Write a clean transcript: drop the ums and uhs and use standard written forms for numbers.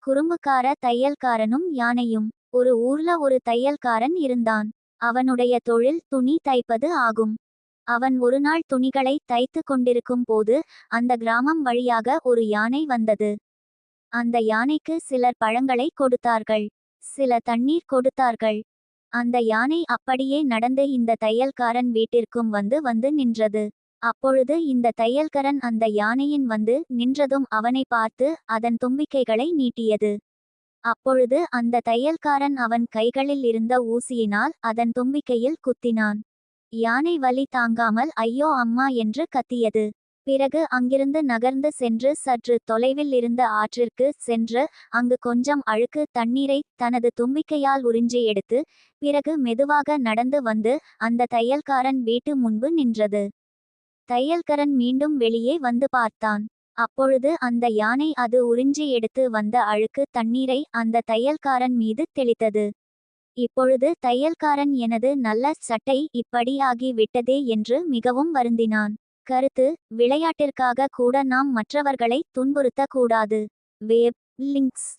குறும்புக்கார தையல்காரனும் யானையும். ஒரு ஊர்ல ஒரு தையல்காரன் இருந்தான். அவனுடைய தொழில் துணி தைப்பது ஆகும். அவன் ஒருநாள் துணிகளை தைத்து கொண்டிருக்கும் போது அந்த கிராமம் வழியாக ஒரு யானை வந்தது. அந்த யானைக்கு சிலர் பழங்களை கொடுத்தார்கள். சில தண்ணீர் கொடுத்தார்கள். அந்த யானை அப்படியே நடந்து இந்த தையல்காரன் வீட்டிற்கும் வந்து வந்து நின்றது. அப்பொழுது இந்த தையல்காரன் அந்த யானையின் வந்து நின்றதும் அவனை பார்த்து அதன் தும்பிக்கைகளை நீட்டியது. அப்பொழுது அந்த தையல்காரன் அவன் கைகளில் இருந்த ஊசியினால் அதன் தும்பிக்கையில் குத்தினான். யானை வலி தாங்காமல் ஐயோ அம்மா என்று கத்தியது. பிறகு அங்கிருந்து நகர்ந்து சென்று சற்று தொலைவில் இருந்த ஆற்றிற்கு சென்று அங்கு கொஞ்சம் அழுக்கு தண்ணீரை தனது தும்பிக்கையால் உறிஞ்சி எடுத்து பிறகு மெதுவாக நடந்து வந்து அந்த தையல்காரன் வீட்டு முன்பு நின்றது. தையல்காரன் மீண்டும் வெளியே வந்து பார்த்தான். அப்பொழுது அந்த யானை அது உறிஞ்சி எடுத்து வந்த அழுக்கு தண்ணீரை அந்த தையல்காரன் மீது தெளித்தது. இப்பொழுது தையல்காரன் எனது நல்ல சட்டை இப்படி ஆகி விட்டதே என்று மிகவும் வருந்தினான். கருத்து: விளையாட்டிற்காக கூட நாம் மற்றவர்களை துன்புறுத்தக் கூடாது. Web links